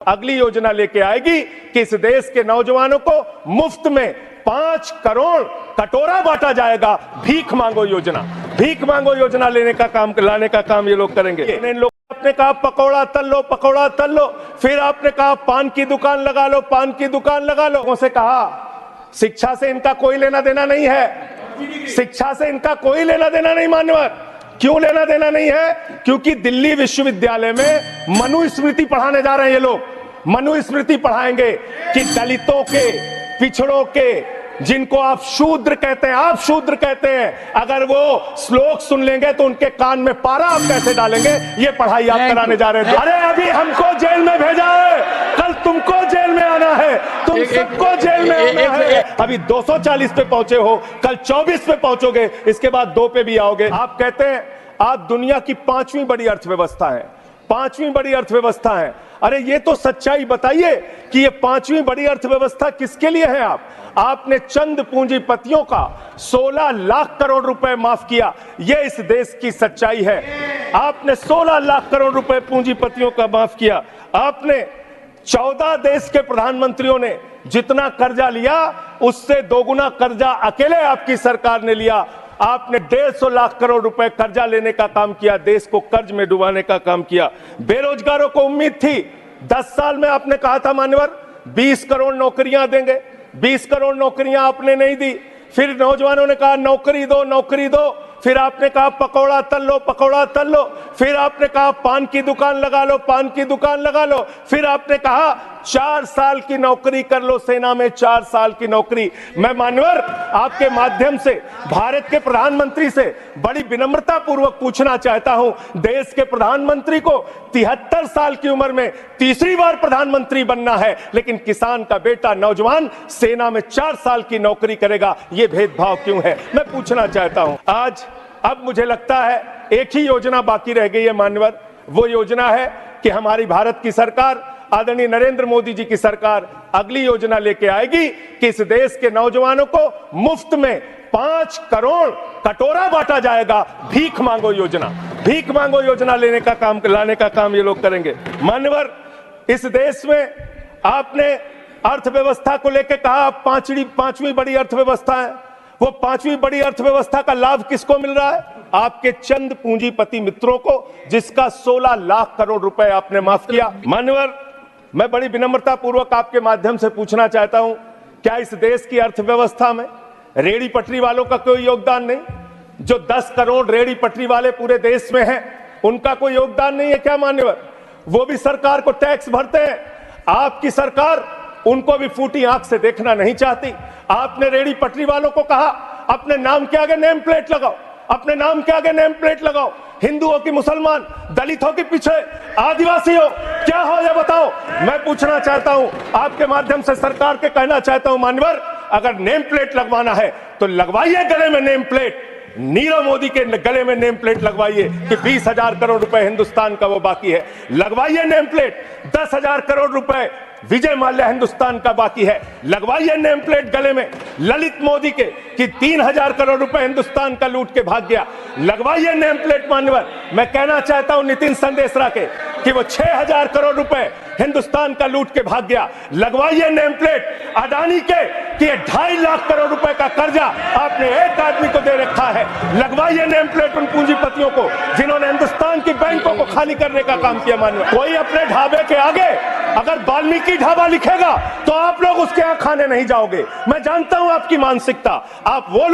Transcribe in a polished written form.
अगली योजना लेके आएगी कि इस देश के नौजवानों को मुफ्त में 5 करोड़ कटोरा बांटा जाएगा। भीख मांगो योजना लाने का काम ये लोग करेंगे। इन लोग आपने कहा पकौड़ा तल लो, फिर आपने कहा पान की दुकान लगा लो। लोगों से कहा शिक्षा से इनका कोई लेना देना नहीं है, शिक्षा से इनका कोई लेना देना नहीं। मान्यवर, क्यों लेना देना नहीं है? क्योंकि दिल्ली विश्वविद्यालय में मनुस्मृति पढ़ाने जा रहे हैं ये लोग। मनुस्मृति पढ़ाएंगे कि दलितों के, पिछड़ों के, जिनको आप शूद्र कहते हैं, अगर वो श्लोक सुन लेंगे तो उनके कान में पारा आप कैसे डालेंगे, ये पढ़ाई आप कराने जा रहे हैं। अरे अभी हमको जेल में भेजा है, कल तुमको जेल में आना है, तुम सबको जेल में आना है। अभी 240 पे पहुंचे हो, कल 24 पे पहुंचोगे, इसके बाद 2 पे भी आओगे। आप कहते हैं आप दुनिया की 5वीं बड़ी अर्थव्यवस्था है। अरे ये तो सच्चाई बताइए कि ये 5वीं बड़ी अर्थव्यवस्था किसके लिए है? आपने चंद पूंजीपतियों का 16 लाख करोड़ रुपए माफ किया, ये इस देश की सच्चाई है। आपने 16 लाख करोड़ रुपए पूंजीपतियों का माफ किया। आपने 14 देश के प्रधानमंत्रियों ने जितना कर्जा लिया उससे दोगुना कर्जा अकेले आपकी सरकार ने लिया। आपने 150 लाख करोड़ रुपए कर्जा लेने का काम किया, देश को कर्ज में डुबाने का काम किया। बेरोजगारों को उम्मीद थी, 10 साल में आपने कहा था मान्यवर 20 करोड़ नौकरियां देंगे, 20 करोड़ नौकरियां आपने नहीं दी। फिर नौजवानों ने कहा नौकरी दो, फिर आपने कहा पकौड़ा तल लो, फिर आपने कहा पान की दुकान लगा लो, फिर आपने कहा 4 साल की नौकरी कर लो सेना में, 4 साल की नौकरी। मैं मान्यवर आपके माध्यम से भारत के प्रधानमंत्री से बड़ी विनम्रता पूर्वक पूछना चाहता हूं, देश के प्रधानमंत्री को 73 साल की उम्र में तीसरी बार प्रधानमंत्री बनना है, लेकिन किसान का बेटा नौजवान सेना में 4 साल की नौकरी करेगा, यह भेदभाव क्यों है? मैं पूछना चाहता हूं। अब मुझे लगता है एक ही योजना बाकी रह गई है मान्यवर, वो योजना है कि हमारी भारत की सरकार, आदरणीय नरेंद्र मोदी जी की सरकार अगली योजना लेके आएगी कि इस देश के नौजवानों को मुफ्त में 5 करोड़ कटोरा बांटा जाएगा। भीख मांगो योजना लाने का काम ये लोग करेंगे। मान्यवर, इस देश में आपने अर्थव्यवस्था को लेकर कहा 5वीं बड़ी अर्थव्यवस्था है। वो 5वीं बड़ी अर्थव्यवस्था का लाभ किसको मिल रहा है? आपके चंद पूंजीपति मित्रों को, जिसका 16 लाख करोड़ रुपए आपने माफ किया। मान्यवर, मैं बड़ी विनम्रता पूर्वक आपके माध्यम से पूछना चाहता हूं, क्या इस देश की अर्थव्यवस्था में रेहड़ी पटरी वालों का कोई योगदान नहीं? जो 10 करोड़ रेहड़ी पटरी वाले पूरे देश में हैं, उनका कोई योगदान नहीं है क्या मान्यवर? वो भी सरकार को टैक्स भरते हैं। आपकी सरकार उनको भी फूटी आंख से देखना नहीं चाहती। आपने रेहड़ी पटरी वालों को कहा अपने नाम के आगे नेम प्लेट लगाओ, हिंदुओं की, मुसलमान, दलितों के पीछे आदिवासी हो, क्या हो ये बताओ। मैं पूछना चाहता हूं, आपके माध्यम से सरकार के कहना चाहता हूं मान्यवर, अगर नेम प्लेट लगवाना है तो लगवाइए गले में नेम प्लेट। नीरव मोदी के गले में नेम प्लेट लगवाइए कि 20,000 करोड़ रुपए हिंदुस्तान का वो बाकी है, लगवाइए नेम प्लेट। 10,000 करोड़ रुपए विजय माल्या हिंदुस्तान का बाकी है, लगवाइए नेम प्लेट गले में। ललित मोदी के कि 3,000 करोड़ रुपए हिंदुस्तान का लूट के भाग गया, लगवाइए नेम प्लेट मान्यवर। मैं कहना चाहता हूं नितिन संदेशरा के कि वो 6,000 करोड़ रुपए हिंदुस्तान का लूट के भाग गया, लगवाइए नेम प्लेट। अडानी के कि 2.5 लाख करोड़ रुपए का कर्जा आपने एक आदमी को दे रखा है, लगवाइए नेम प्लेट उन पूंजीपतियों को जिन्होंने हिंदुस्तान की बैंकों को खाली करने का काम किया। मान्यवर, कोई अपने ढाबे के आगे अगर वाल्मीकि ढाबा लिखेगा तो आप लोग उसके यहां खाने नहीं जाओगे। मैं जानता हूं आपकी मानसिकता, आप वो लोग